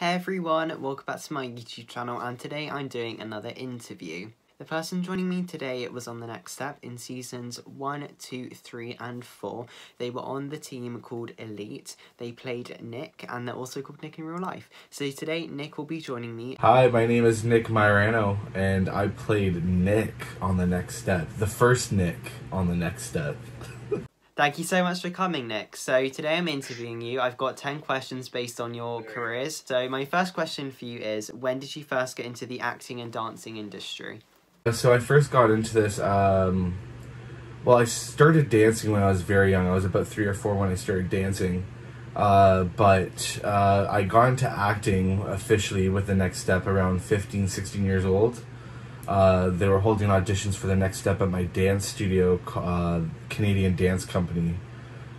Hey everyone, welcome back to my YouTube channel, and today I'm doing another interview. The person joining me today was on the next step in seasons 1, 2, 3 and 4. They were on the team called Elite. They played Nick, and they're also called Nick in real life. So today Nick will be joining me. Hi, my name is Nick MAIORANO, and I played Nick on the next step. The first Nick on the next step. Thank you so much for coming, Nick. So today I'm interviewing you. I've got 10 questions based on your careers. So my first question for you is, when did you first get into the acting and dancing industry? So I first got into this, well, I started dancing when I was very young. I was about 3 or 4 when I started dancing. But I got into acting officially with the next step around 15, 16 years old. They were holding auditions for the next step at my dance studio, Canadian Dance Company,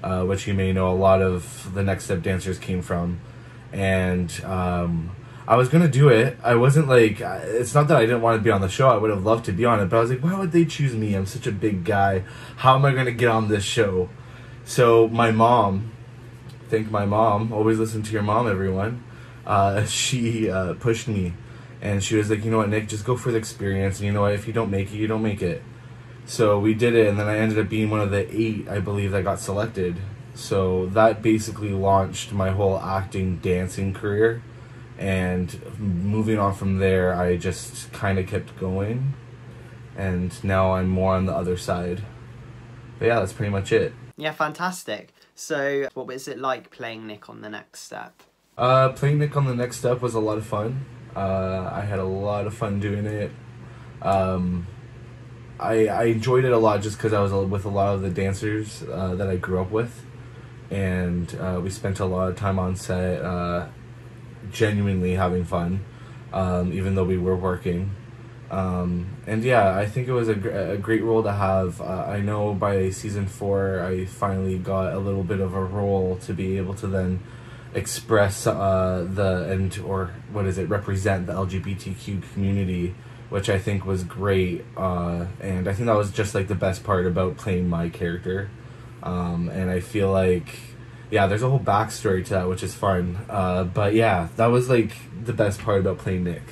which you may know a lot of the next step dancers came from. And I was gonna do it. I wasn't like, it's not that I didn't want to be on the show. I would have loved to be on it, but I was like, why would they choose me? I'm such a big guy. How am I gonna get on this show? So my mom, thank my mom, always listen to your mom, everyone. She pushed me. And she was like, you know what, Nick, just go for the experience. And you know what, if you don't make it, you don't make it. So we did it, and then I ended up being one of the 8, I believe, that got selected. So that basically launched my whole acting, dancing career. And moving on from there, I just kind of kept going. And now I'm more on the other side. But yeah, that's pretty much it. Yeah, fantastic. So what was it like playing Nick on the next step? Playing Nick on the next step was a lot of fun. I had a lot of fun doing it. I enjoyed it a lot just because I was with a lot of the dancers that I grew up with, and we spent a lot of time on set, genuinely having fun, even though we were working. And yeah, I think it was a great role to have. I know by season 4 I finally got a little bit of a role to be able to then express represent the LGBTQ community, which I think was great, and I think that was just like the best part about playing my character, and I feel like, yeah, there's a whole backstory to that, which is fun, but yeah, that was like the best part about playing Nick.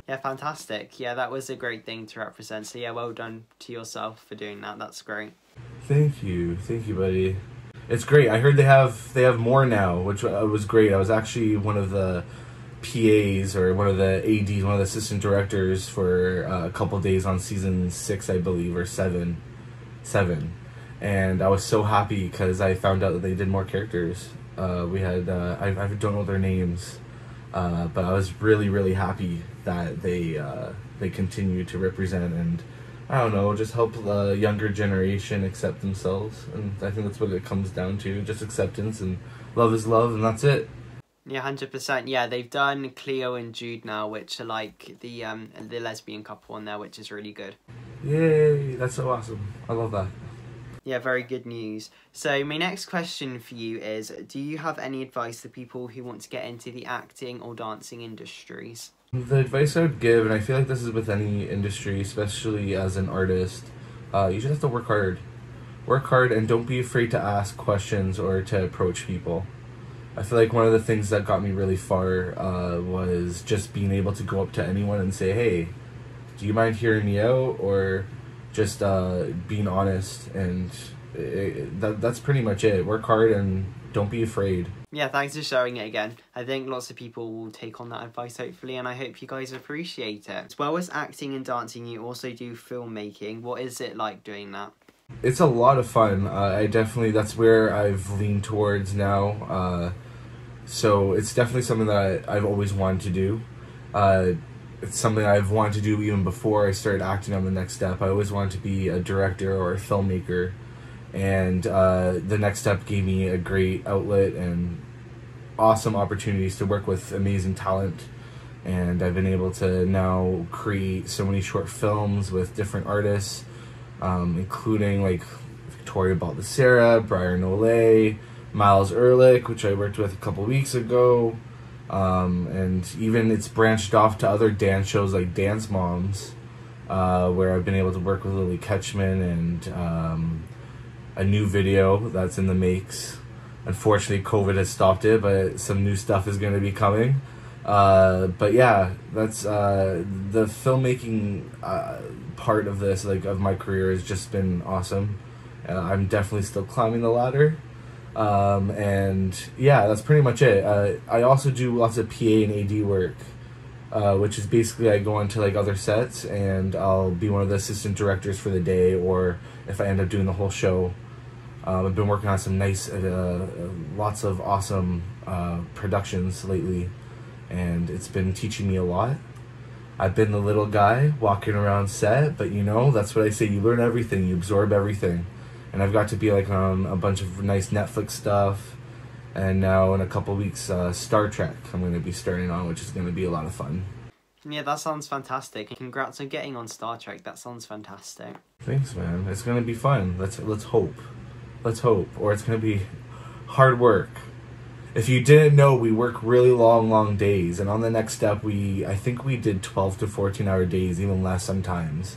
Yeah, fantastic. Yeah, that was a great thing to represent, so yeah, well done to yourself for doing that. That's great. Thank you, buddy. It's great. I heard they have more now, which was great. I was actually one of the PAs, or one of the ADs, one of the assistant directors for a couple of days on season 6, I believe, or 7. And I was so happy because I found out that they did more characters. We had, I don't know their names, but I was really, really happy that they continue to represent and, I don't know, just help the younger generation accept themselves. And I think that's what it comes down to, just acceptance, and love is love, and that's it. Yeah, 100%. Yeah, they've done Cleo and Jude now, which are like the lesbian couple on there, which is really good. Yay, that's so awesome. I love that. Yeah, very good news. So my next question for you is, do you have any advice for people who want to get into the acting or dancing industries? The advice I would give, and I feel like this is with any industry, especially as an artist, you just have to work hard. Work hard, and don't be afraid to ask questions or to approach people. I feel like one of the things that got me really far was just being able to go up to anyone and say, hey, do you mind hearing me out? Or just being honest, and that's pretty much it. Work hard and don't be afraid. Yeah, thanks for sharing it again. I think lots of people will take on that advice, hopefully, and I hope you guys appreciate it. As well as acting and dancing, you also do filmmaking. What is it like doing that? It's a lot of fun. That's where I've leaned towards now. So it's definitely something that I've always wanted to do. It's something I've wanted to do even before I started acting on the next step. I always wanted to be a director or a filmmaker. And the next step gave me a great outlet and awesome opportunities to work with amazing talent, and I've been able to now create so many short films with different artists, including like Victoria Baldessera, Brian Olay, Miles Ehrlich, which I worked with a couple weeks ago, and even it's branched off to other dance shows like Dance Moms, where I've been able to work with Lily Ketchman, and a new video that's in the makes. Unfortunately, COVID has stopped it, but some new stuff is going to be coming. But yeah, that's the filmmaking part of this, like of my career, has just been awesome. I'm definitely still climbing the ladder. And yeah, that's pretty much it. I also do lots of PA and AD work, which is basically I go into like other sets and I'll be one of the assistant directors for the day, or if I end up doing the whole show. I've been working on some nice, lots of awesome productions lately, and it's been teaching me a lot. I've been the little guy walking around set, but you know, that's what I say, you learn everything, you absorb everything. And I've got to be like on a bunch of nice Netflix stuff, and now in a couple weeks, Star Trek I'm going to be starting on, which is going to be a lot of fun. Yeah, that sounds fantastic. Congrats on getting on Star Trek. That sounds fantastic. Thanks, man. It's going to be fun. Let's hope. Let's hope. Or it's going to be hard work. If you didn't know, we work really long days. And on the next step, I think we did 12 to 14-hour days, even less sometimes.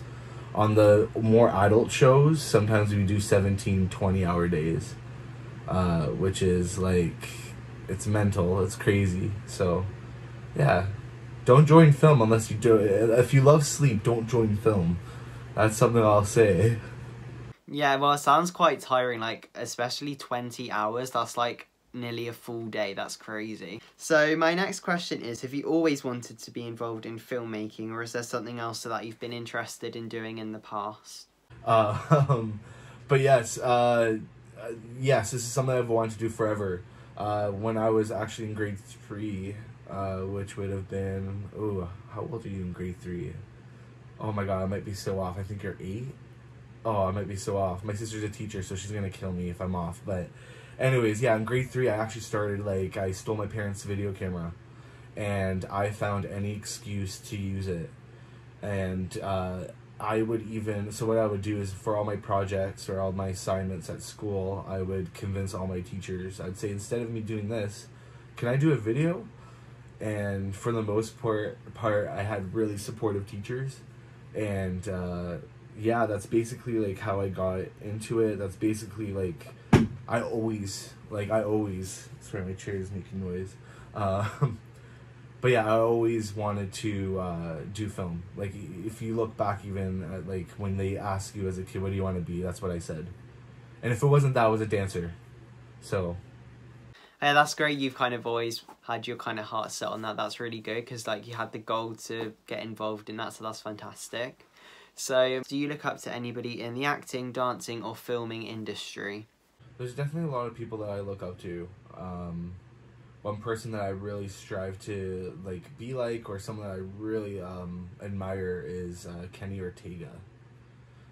On the more adult shows, sometimes we do 17, 20-hour days. Which is like, it's mental. It's crazy. So, yeah. Don't join film unless you do. If you love sleep, don't join film. That's something I'll say. Yeah, well, it sounds quite tiring, like, especially 20 hours. That's like nearly a full day. That's crazy. So my next question is, have you always wanted to be involved in filmmaking, or is there something else that you've been interested in doing in the past? But yes, yes, this is something I've wanted to do forever. When I was actually in grade 3, which would have been, how old are you in grade 3? Oh my god, I might be so off. I think you're 8? Oh, I might be so off. My sister's a teacher, so she's gonna kill me if I'm off. But anyways, yeah, in grade 3, I actually started, like, I stole my parents' video camera. And I found any excuse to use it. And, I would even, so what I would do is for all my projects or all my assignments at school, I would convince all my teachers. I'd say, instead of me doing this, can I do a video? And for the most part, I had really supportive teachers. And, yeah, that's basically, like, how I got into it. That's basically, like, I always, sorry, my chair is making noise. But yeah, I always wanted to do film. Like, if you look back even at, like, when they ask you as a kid, what do you want to be? That's what I said. And if it wasn't that, I was a dancer. So... Yeah, that's great. You've kind of always had your kind of heart set on that. That's really good, because, like, you had the goal to get involved in that, so that's fantastic. So, do you look up to anybody in the acting, dancing, or filming industry? There's definitely a lot of people that I look up to. One person that I really strive to, like, be like, or someone that I really admire is Kenny Ortega.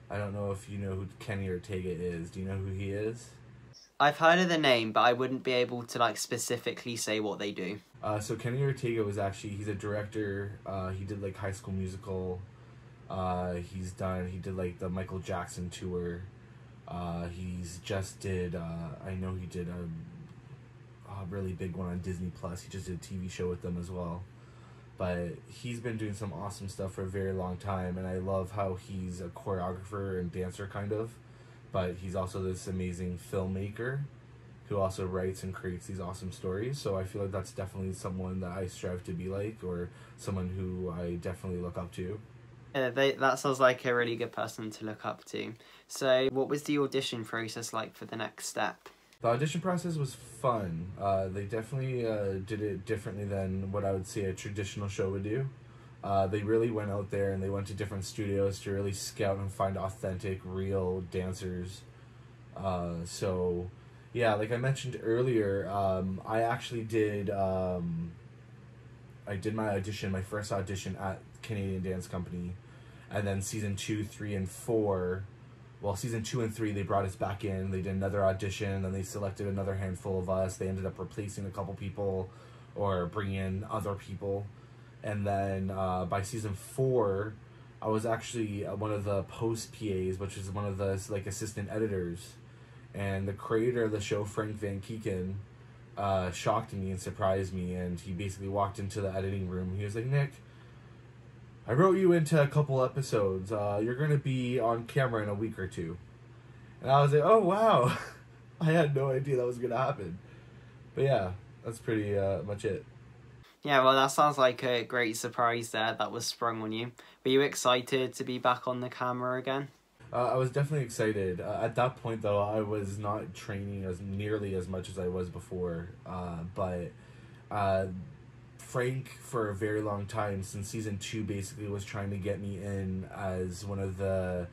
I don't know if you know who Kenny Ortega is. Do you know who he is? I've heard of the name, but I wouldn't be able to, like, specifically say what they do. So Kenny Ortega was actually, he's a director. He did, like, High School Musical. He did, like, the Michael Jackson tour. He's just did, I know he did a really big one on Disney Plus. He just did a TV show with them as well. But he's been doing some awesome stuff for a very long time, and I love how he's a choreographer and dancer, kind of. But he's also this amazing filmmaker who also writes and creates these awesome stories. So I feel like that's definitely someone that I strive to be like, or someone who I definitely look up to. That sounds like a really good person to look up to. So what was the audition process like for the next step? The audition process was fun. They definitely did it differently than what I would say a traditional show would do. They really went out there and they went to different studios to really scout and find authentic, real dancers. So, yeah, like I mentioned earlier, I actually did, I did my first audition at Canadian Dance Company, and then season 2, 3, and 4, well, season 2 and 3, they brought us back in, they did another audition, then they selected another handful of us, they ended up replacing a couple people, or bringing in other people. And then by season 4, I was actually one of the post PAs, which is one of the, like, assistant editors. And the creator of the show, Frank Van Keeken, shocked me and surprised me. And he basically walked into the editing room. He was like, Nick, I wrote you into a couple episodes. You're going to be on camera in a week or 2. And I was like, oh, wow. I had no idea that was going to happen. But yeah, that's pretty much it. Yeah, well, that sounds like a great surprise there that was sprung on you. Were you excited to be back on the camera again? I was definitely excited. At that point, though, I was not training as nearly as much as I was before. But Frank, for a very long time, since season 2, basically was trying to get me in as one of the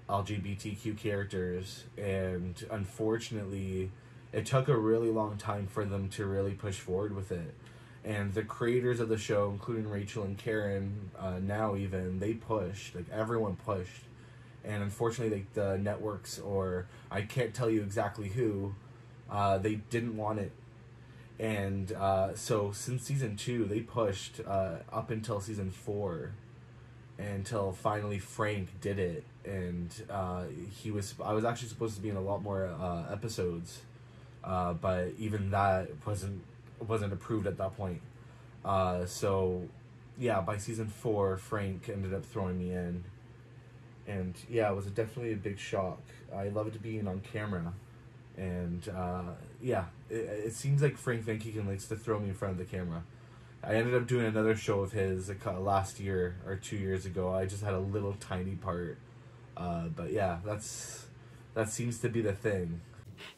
LGBTQ characters, and unfortunately, it took a really long time for them to really push forward with it. And the creators of the show, including Rachel and Karen, now even, they pushed. Like, everyone pushed. And unfortunately, like, the networks, or I can't tell you exactly who, they didn't want it. And so since season 2, they pushed up until season 4, until finally Frank did it. And I was actually supposed to be in a lot more episodes, but even that wasn't approved at that point. So yeah, by season 4, Frank ended up throwing me in, and yeah, it was definitely a big shock. I loved being on camera, and yeah, it seems like Frank Van Keeken likes to throw me in front of the camera. I ended up doing another show of his last year or 2 years ago. I just had a little tiny part, but yeah, that seems to be the thing.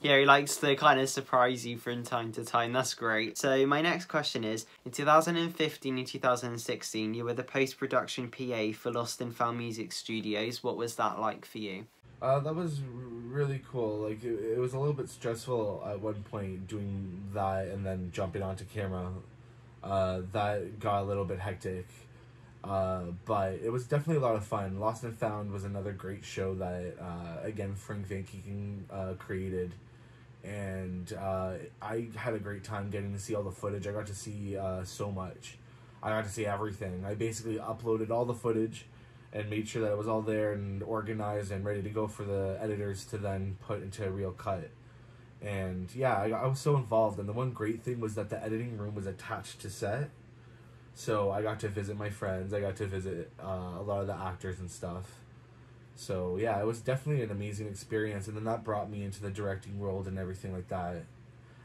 Yeah, he likes to kind of surprise you from time to time. That's great. So my next question is, in 2015 and 2016, you were the post-production PA for Lost and Found Music Studios. What was that like for you? That was really cool. Like, it was a little bit stressful at one point doing that and then jumping onto camera. That got a little bit hectic. But it was definitely a lot of fun. Lost and Found was another great show that, again, Frank Van Keeken created. And I had a great time getting to see all the footage. I got to see so much. I got to see everything. I basically uploaded all the footage and made sure that it was all there and organized and ready to go for the editors to then put into a real cut. And yeah, I was so involved. And the one great thing was that the editing room was attached to set. So I got to visit my friends. I got to visit a lot of the actors and stuff. So yeah, it was definitely an amazing experience. And then that brought me into the directing world and everything like that.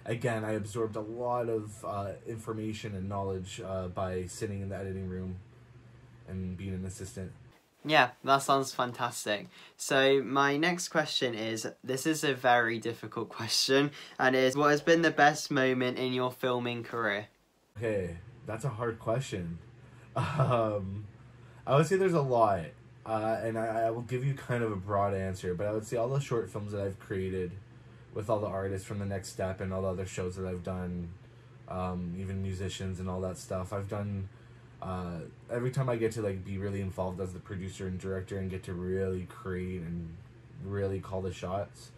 Again, I absorbed a lot of information and knowledge by sitting in the editing room and being an assistant. Yeah, that sounds fantastic. So my next question is, this is a very difficult question, and is, what has been the best moment in your filming career? Okay, that's a hard question. I would say there's a lot, and I will give you kind of a broad answer, but I would say all the short films that I've created with all the artists from The Next Step and all the other shows that I've done, even musicians and all that stuff, I've done. Every time I get to like be really involved as the producer and director and get to really create and really call the shots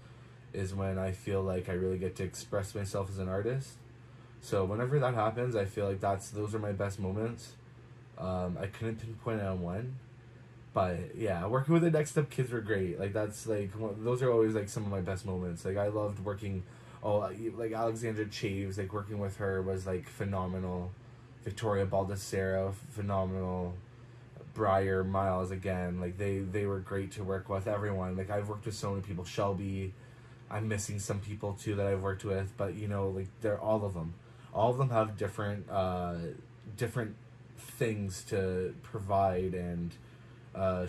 is when I feel like I really get to express myself as an artist. So whenever that happens, I feel like those are my best moments. I couldn't pinpoint it on one, but yeah, working with the Next Step kids were great. Like those are always like some of my best moments. Like I loved working, like Alexandra Chaves, like working with her was like phenomenal. Victoria Baldessero, phenomenal. Briar, Miles, again, like they were great to work with. Everyone, like I've worked with so many people. Shelby, I'm missing some people too that I've worked with, but you know, like they're all of them. All of them have different things to provide and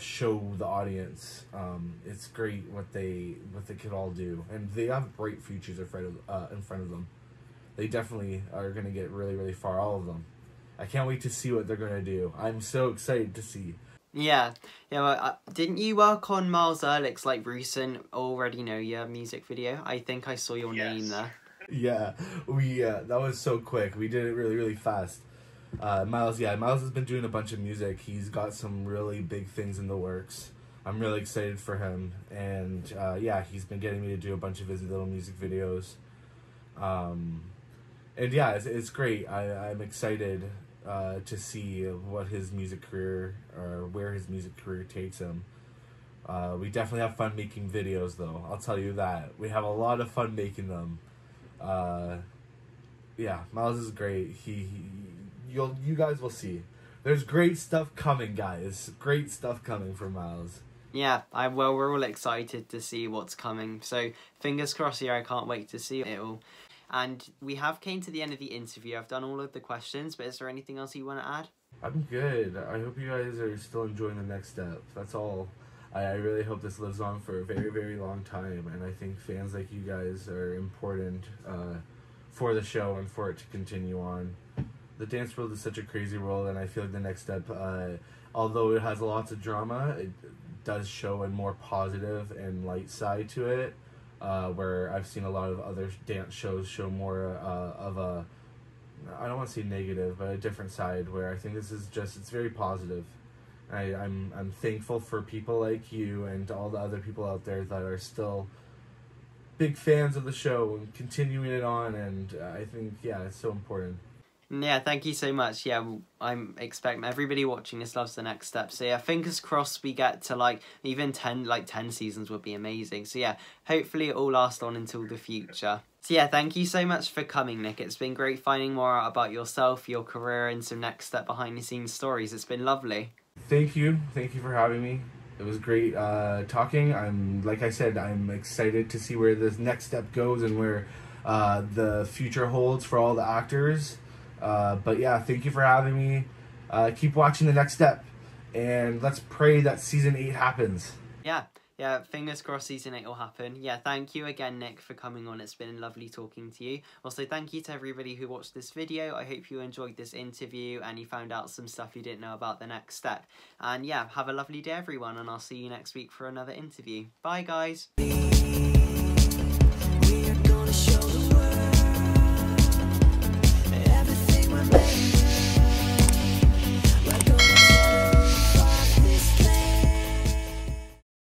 show the audience. It's great what they could all do, and they have bright futures in front of them. They definitely are gonna get really, really far. All of them. I can't wait to see what they're gonna do. I'm so excited to see. Yeah. Well, didn't you work on Miles Ehrlich's like recent Already Know Ya music video? I think I saw your name there. Yeah, that was so quick. We did it really, really fast. Miles has been doing a bunch of music. He's got some really big things in the works. I'm really excited for him, and yeah, he's been getting me to do a bunch of his little music videos. And yeah, it's great. I'm excited to see what his music career, or where his music career takes him. We definitely have fun making videos, though. I'll tell you that. We have a lot of fun making them. Yeah, Miles is great. You guys will see. There's great stuff coming, guys. Great stuff coming from Miles. Yeah, well, we're all excited to see what's coming. So fingers crossed here. I can't wait to see it all. And we have came to the end of the interview. I've done all of the questions, but is there anything else you want to add? I'm good. I hope you guys are still enjoying the next step. That's all. I really hope this lives on for a very, very long time, and I think fans like you guys are important for the show and for it to continue on. The dance world is such a crazy world, and I feel like the next step, although it has lots of drama, it does show a more positive and light side to it, where I've seen a lot of other dance shows show more of a, I don't want to say negative, but a different side, where I think this is just, it's very positive. I'm thankful for people like you and all the other people out there that are still big fans of the show and continuing it on, and I think, yeah, it's so important. Yeah, thank you so much. Yeah, I'm expecting everybody watching this loves the next step. So yeah, fingers crossed we get to like even 10 seasons would be amazing. So yeah, hopefully it all lasts on until the future. So yeah, thank you so much for coming, Nick. It's been great finding more out about yourself, your career, and some next step behind the scenes stories. It's been lovely. Thank you for having me. It was great talking. Like I said, I'm excited to see where this next step goes and where the future holds for all the actors. But yeah, thank you for having me. Keep watching the next step, and let's pray that season 8 happens. Yeah, fingers crossed season 8 will happen. Yeah, thank you again, Nick, for coming on. It's been lovely talking to you. Also, thank you to everybody who watched this video. I hope you enjoyed this interview and you found out some stuff you didn't know about the next step. And yeah, have a lovely day, everyone, and I'll see you next week for another interview. Bye, guys.